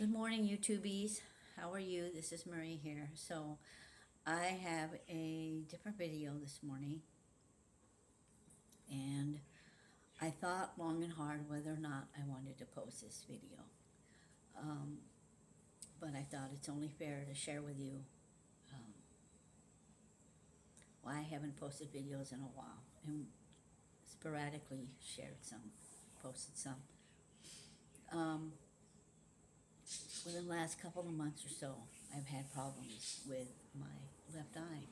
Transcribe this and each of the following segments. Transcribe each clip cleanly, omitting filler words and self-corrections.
Good morning, YouTubies. How are you? This is Marie here. So, I have a different video this morning, and I thought long and hard whether or not I wanted to post this video. Um, but I thought it's only fair to share with you um, why I haven't posted videos in a while, and sporadically shared some, posted some. Um, Within the last couple of months or so, I've had problems with my left eye.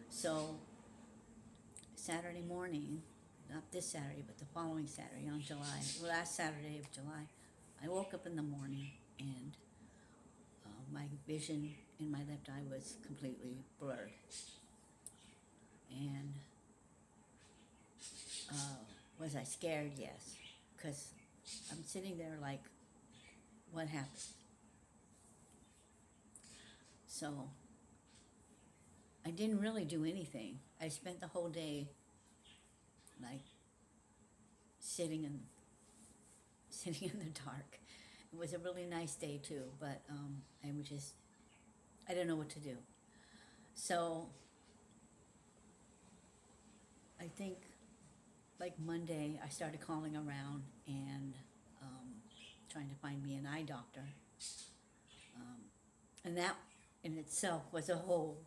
So Saturday morning, not this Saturday, but the following Saturday on last Saturday of July, I woke up in the morning and my vision in my left eye was completely blurred. And was I scared? Yes. Because I'm sitting there like, what happened? So I didn't really do anything. I spent the whole day like sitting in sitting in the dark. It was a really nice day too, but I didn't know what to do. So I think like Monday, I started calling around and trying to find me an eye doctor, and that in itself was a whole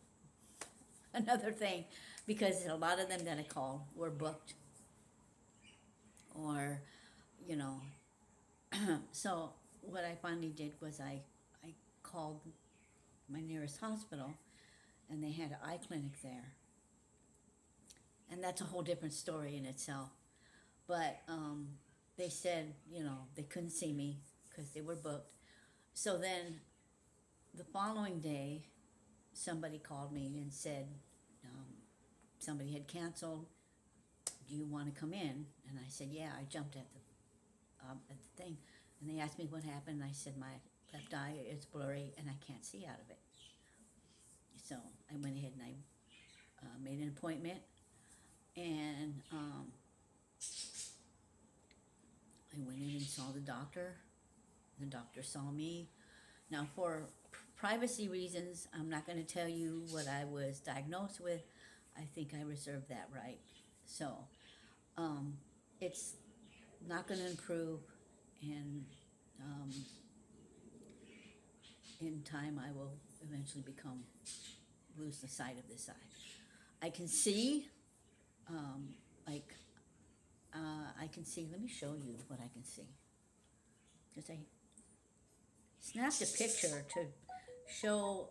another thing, because a lot of them that I called were booked, or you know. So what I finally did was I called my nearest hospital, and they had an eye clinic there, and that's a whole different story in itself. But they said, they couldn't see me because they were booked. So then the following day, somebody called me and said um, somebody had canceled. Do you want to come in? And I said, yeah. I jumped at the thing, and they asked me what happened. And I said my left eye is blurry and I can't see out of it. So I went ahead and I made an appointment, and I went in and saw the doctor. The doctor saw me. Now, for privacy reasons, I'm not going to tell you what I was diagnosed with. I think I reserve that right. So, it's not going to improve, and in time, I will eventually lose the sight of this eye. I can see, um, like, I can see. Let me show you what I can see. Because I snapped a picture to show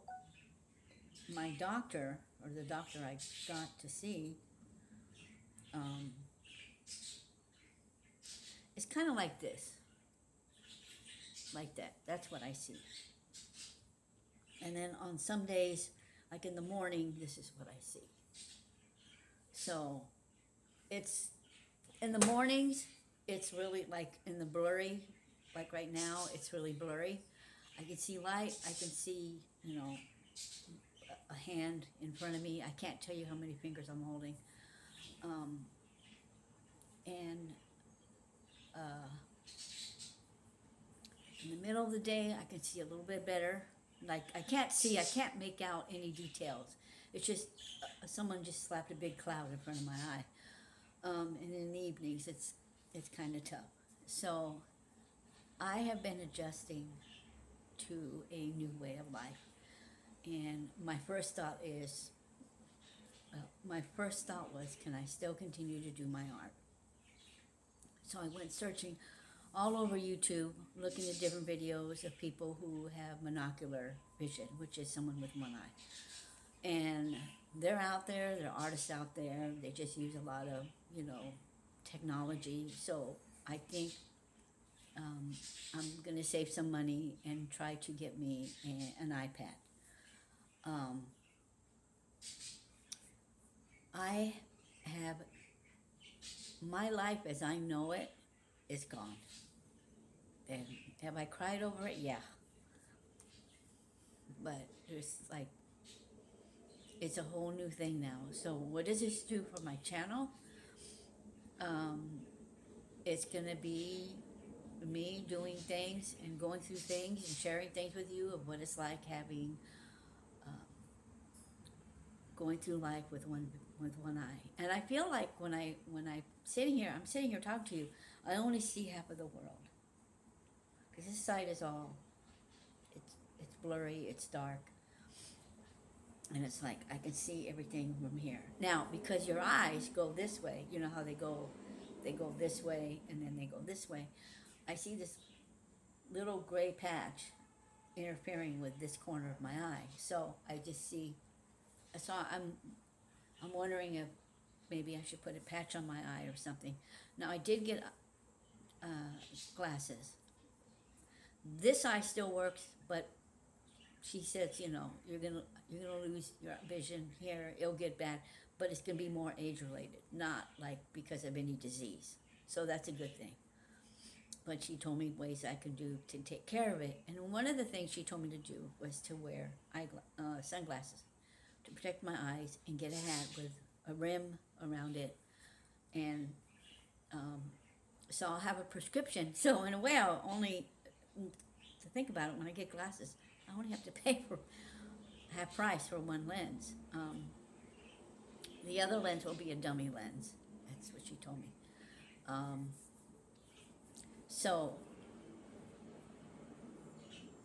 my doctor, or the doctor I got to see. Um, it's kind of like this, like that. That's what I see. And then on some days, like in the morning, this is what I see. So it's in the mornings, it's really like in the blurry, like right now, it's really blurry. I can see light, I can see, a hand in front of me. I can't tell you how many fingers I'm holding. Um, and in the middle of the day, I can see a little bit better. Like I can't make out any details. It's just someone just slapped a big cloud in front of my eye. And in the evenings, it's kind of tough. So I have been adjusting to a new way of life, and my first thought was, can I still continue to do my art? So I went searching all over YouTube, looking at different videos of people who have monocular vision, which is someone with one eye. And they're out there, there are artists out there, they just use a lot of, technology. So I think I'm going to save some money and try to get me an iPad. Um, I have, my life as I know it is gone. And have I cried over it? Yeah. But there's like, it's a whole new thing now. So what does this do for my channel? It's gonna be me doing things and going through things and sharing things with you of what it's like having going through life with one eye. And I feel like when I sitting here, I'm sitting here talking to you, I only see half of the world because this side is all it's blurry, it's dark, and it's like I can see everything from here. Now, because your eyes go this way, you know how they go this way and then they go this way. I see this little gray patch interfering with this corner of my eye. So I just see. So I'm wondering if maybe I should put a patch on my eye or something. Now I did get uh, glasses. This eye still works, but she says, you know, you're gonna lose your vision here. It'll get bad, but it's gonna be more age related, not like because of any disease. So that's a good thing. But she told me ways I could do to take care of it. And one of the things she told me to do was to wear sunglasses to protect my eyes and get a hat with a rim around it. And so I'll have a prescription. So in a way, I'll only, to think about it, when I get glasses, I only have to pay for half price for one lens. The other lens will be a dummy lens. That's what she told me. Um, so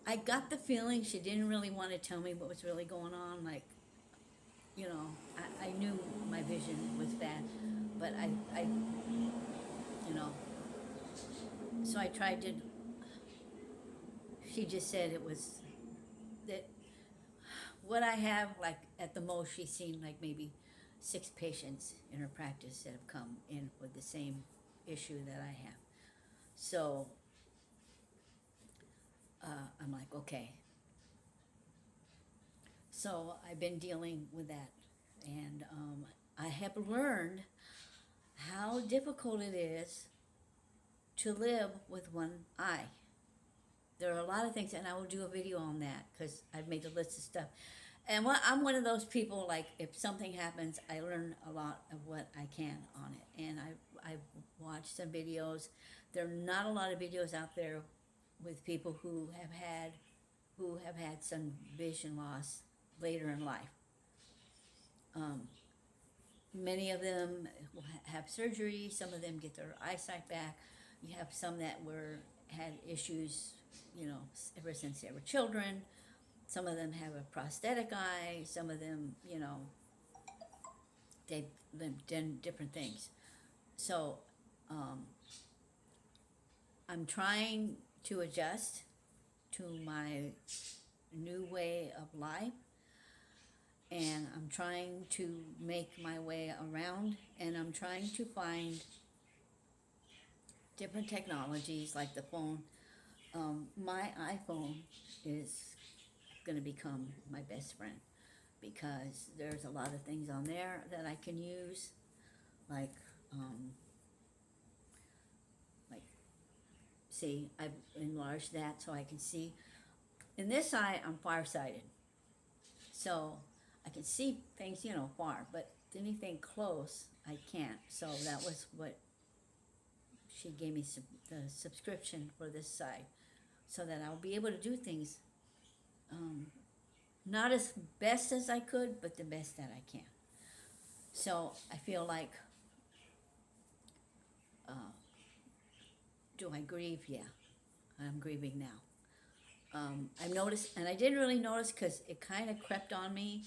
I got the feeling she didn't really want to tell me what was really going on. Like, you know, I knew my vision was bad, but you know, so I tried to, she just said it was that what I have, like at the most, she's seen like maybe 6 patients in her practice that have come in with the same issue that I have. So I'm like, okay. So I've been dealing with that, and I have learned how difficult it is to live with one eye. There are a lot of things, and I will do a video on that because I've made a list of stuff. And I'm one of those people, like, if something happens, I learn a lot of what I can on it. And I've watched some videos. There are not a lot of videos out there with people who have had some vision loss later in life. Many of them will have surgery. Some of them get their eyesight back. You have some that had issues, you know, ever since they were children. Some of them have a prosthetic eye. Some of them, you know, they've done different things. So I'm trying to adjust to my new way of life, and I'm trying to make my way around, and I'm trying to find different technologies like the phone. My iPhone is going to become my best friend because there's a lot of things on there that I can use, like see, I've enlarged that so I can see. In this eye, I'm farsighted, so I can see things, you know, far, but anything close, I can't. So that was what she gave me the subscription for this side, so that I'll be able to do things, not as best as I could, but the best that I can. So I feel like, do I grieve? Yeah, I'm grieving now. I've noticed, and I didn't really notice because it kind of crept on me,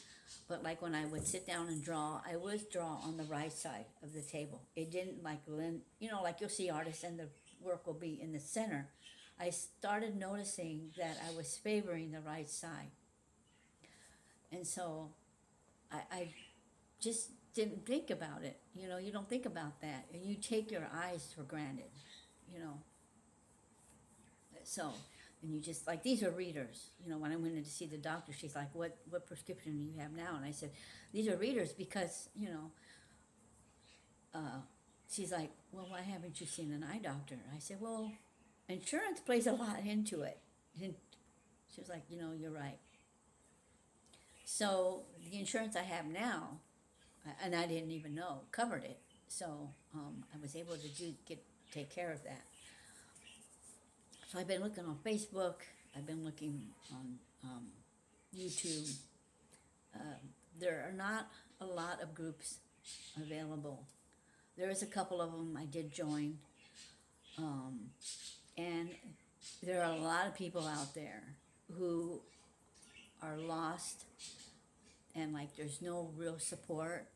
but like when I would sit down and draw, I would draw on the right side of the table. It didn't like, you know, like you'll see artists and the work will be in the center. I started noticing that I was favoring the right side. And so I just didn't think about it. You know, you don't think about that. And you take your eyes for granted, you know. So, and you just, like, these are readers. You know, when I went in to see the doctor, she's like, what prescription do you have now? And I said, these are readers because, you know, she's like, well, why haven't you seen an eye doctor? I said, well, insurance plays a lot into it. And she was like, you know, you're right. So the insurance I have now, and I didn't even know, covered it. So I was able to take care of that. So I've been looking on Facebook, I've been looking on YouTube. There are not a lot of groups available. There is a couple of them I did join, and there are a lot of people out there who are lost, and like there's no real support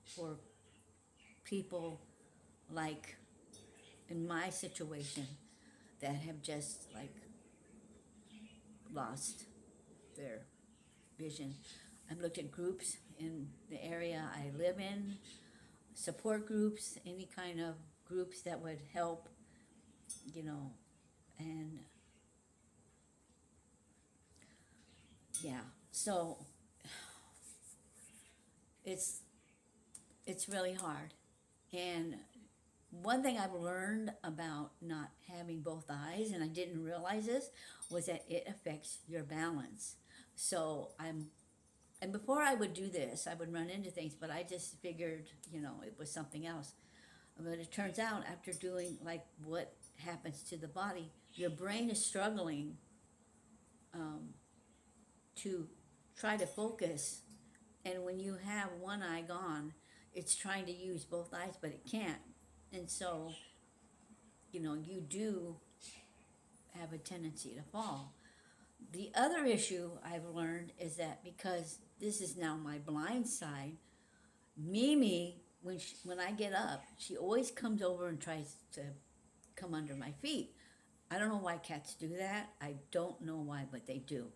for people like in my situation that have just like lost their vision. I've looked at groups in the area I live in, support groups, any kind of groups that would help, you know, and yeah, so it's it's really hard. And one thing I've learned about not having both eyes, and I didn't realize this, was that it affects your balance. So and before I would do this, I would run into things, but I just figured, it was something else. But it turns out after doing like what happens to the body, your brain is struggling to try to focus. And when you have one eye gone, it's trying to use both eyes, but it can't. And so, you do have a tendency to fall. The other issue I've learned is that because this is now my blind side, Mimi, when I get up, she always comes over and tries to come under my feet. I don't know why cats do that. I don't know why, but they do.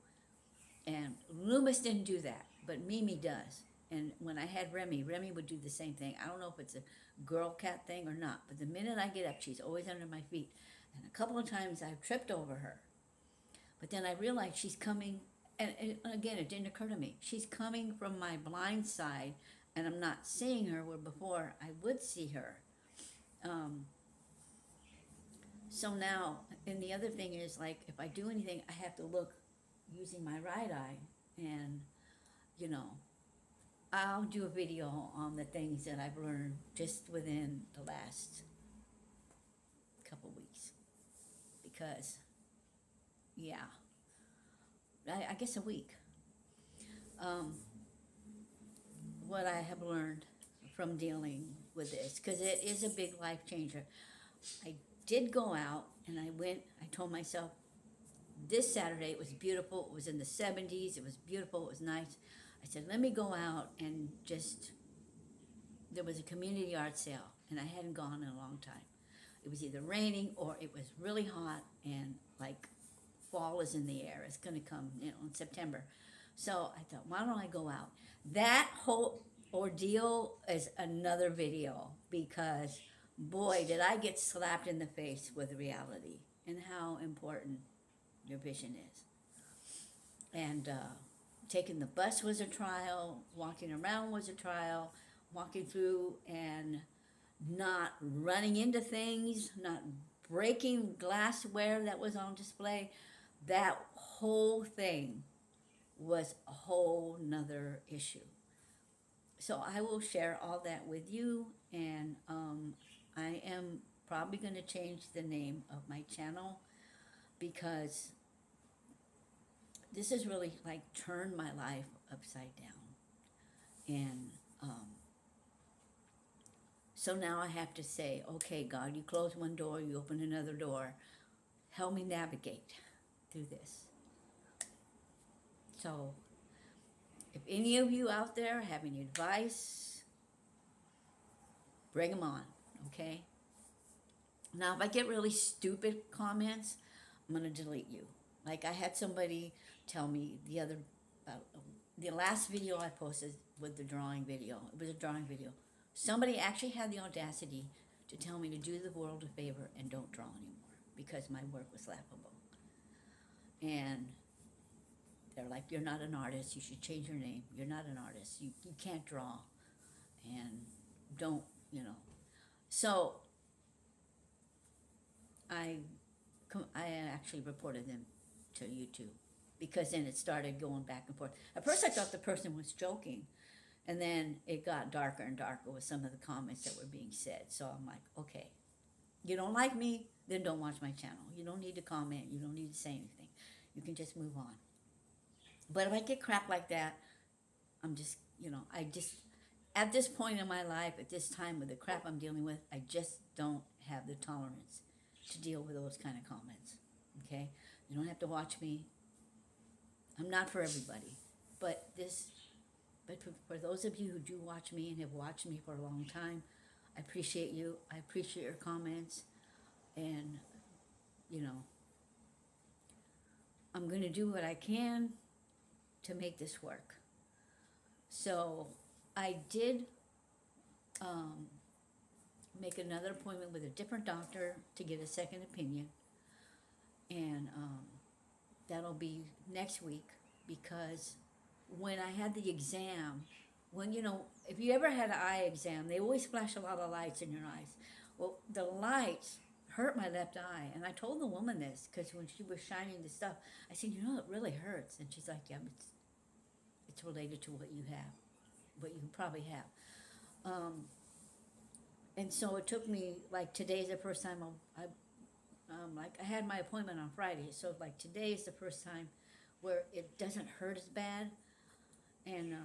And Loomis didn't do that, but Mimi does. And when I had Remy would do the same thing. I don't know if it's a girl cat thing or not, but the minute I get up, she's always under my feet. And a couple of times I've tripped over her. But then I realized she's coming, and again, it didn't occur to me. She's coming from my blind side, and I'm not seeing her where before I would see her. So now, and the other thing is, like, if I do anything, I have to look using my right eye, and, I'll do a video on the things that I've learned just within the last couple weeks. Because, yeah, I guess a week. What I have learned from dealing with this, because it is a big life changer. I did go out, and I told myself, this Saturday, it was beautiful, it was in the 70s, it was beautiful, it was nice. I said, let me go out and there was a community art sale, and I hadn't gone in a long time. It was either raining or it was really hot, and like fall is in the air. It's gonna come, in September. So I thought, why don't I go out? That whole ordeal is another video, because boy, did I get slapped in the face with reality and how important your vision is. And taking the bus was a trial, walking around was a trial, walking through and not running into things, not breaking glassware that was on display. That whole thing was a whole nother issue. So I will share all that with you, and I am probably going to change the name of my channel, because this has really like turned my life upside down. And so now I have to say, okay, God, you close one door, you open another door. Help me navigate through this. So if any of you out there have any advice, bring them on, okay? Now, if I get really stupid comments, I'm going to delete you. Like I had somebody tell me the last video I posted with the drawing video. It was a drawing video. Somebody actually had the audacity to tell me to do the world a favor and don't draw anymore because my work was laughable. And they're like, you're not an artist. You should change your name. You're not an artist. You can't draw. And don't, So I actually reported them to YouTube, because then it started going back and forth. At first I thought the person was joking, and then it got darker and darker with some of the comments that were being said. So I'm like, okay, you don't like me, then don't watch my channel. You don't need to comment. You don't need to say anything. You can just move on. But if I get crap like that, I'm just, I just, at this point in my life, at this time with the crap I'm dealing with, I just don't have the tolerance to deal with those kind of comments. Okay? You don't have to watch me. I'm not for everybody. But for those of you who do watch me and have watched me for a long time, I appreciate you. I appreciate your comments. And, I'm going to do what I can to make this work. So I did make another appointment with a different doctor to get a second opinion. And that'll be next week, because when I had the exam, if you ever had an eye exam, they always flash a lot of lights in your eyes. Well, the lights hurt my left eye. And I told the woman this, because when she was shining the stuff, I said, it really hurts. And she's like, yeah, it's related to what you have, what you probably have. And so it took me, like, today's the first time I had my appointment on Friday. So, like, today is the first time where it doesn't hurt as bad. And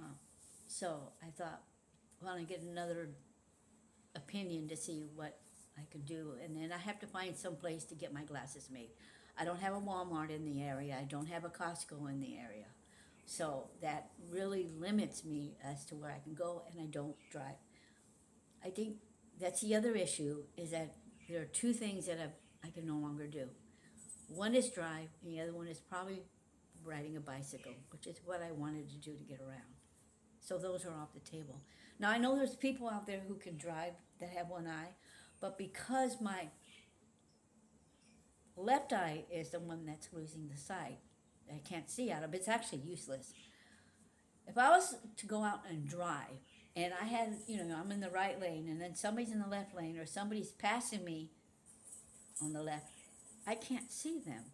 so I thought, well, I get another opinion to see what I could do. And then I have to find some place to get my glasses made. I don't have a Walmart in the area. I don't have a Costco in the area. So that really limits me as to where I can go, and I don't drive. I think that's the other issue, is that there are two things that I can no longer do. One is drive, and the other one is probably riding a bicycle, which is what I wanted to do to get around. So those are off the table. Now, I know there's people out there who can drive that have one eye, but because my left eye is the one that's losing the sight, I can't see out of it. It's actually useless. If I was to go out and drive, and I had, I'm in the right lane, and then somebody's in the left lane, or somebody's passing me on the left, I can't see them.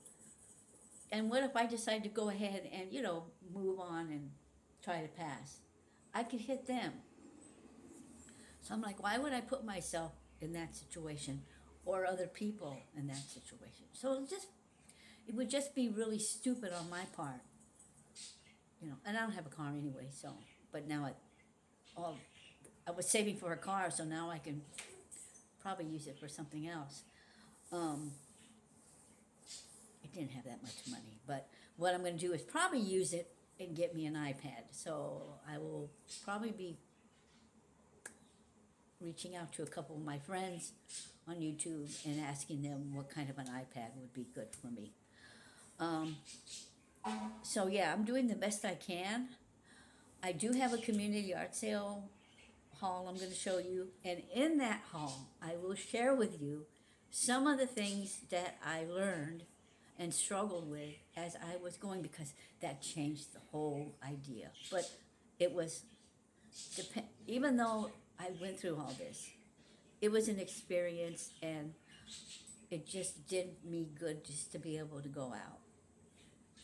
And what if I decide to go ahead and, move on and try to pass? I could hit them. So I'm like, why would I put myself in that situation, or other people in that situation? So it would just be really stupid on my part, and I don't have a car anyway, so, but now I was saving for a car, so now I can probably use it for something else. I didn't have that much money, but what I'm going to do is probably use it and get me an iPad. So I will probably be reaching out to a couple of my friends on YouTube and asking them what kind of an iPad would be good for me. So yeah, I'm doing the best I can. I do have a community art sale haul I'm going to show you, and in that haul I will share with you some of the things that I learned and struggled with as I was going, because that changed the whole idea. But it was, even though I went through all this, it was an experience, and it just did me good just to be able to go out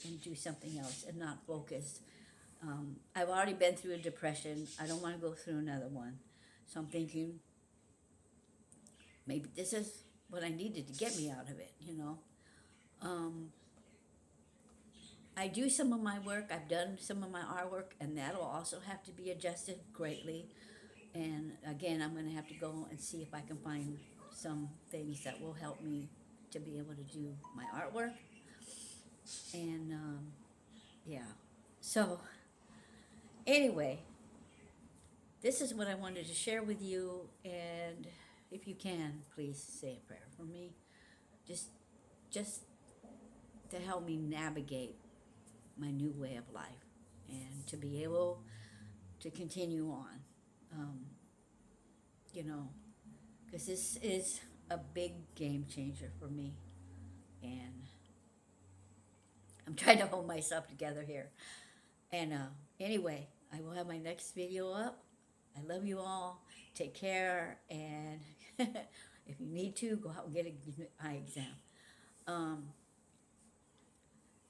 and do something else and not focus. I've already been through a depression. I don't want to go through another one. So I'm thinking, maybe this is what I needed to get me out of it, I do some of my work. I've done some of my artwork, and that'll also have to be adjusted greatly. And again, I'm going to have to go and see if I can find some things that will help me to be able to do my artwork. And yeah, so anyway, this is what I wanted to share with you. And if you can, please say a prayer for me, just to help me navigate my new way of life and to be able to continue on. Because this is a big game changer for me, and I'm trying to hold myself together here. And anyway, I will have my next video up. I love you all. Take care, and if you need to, go out and get an eye exam.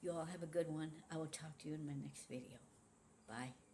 You all have a good one. I will talk to you in my next video. Bye.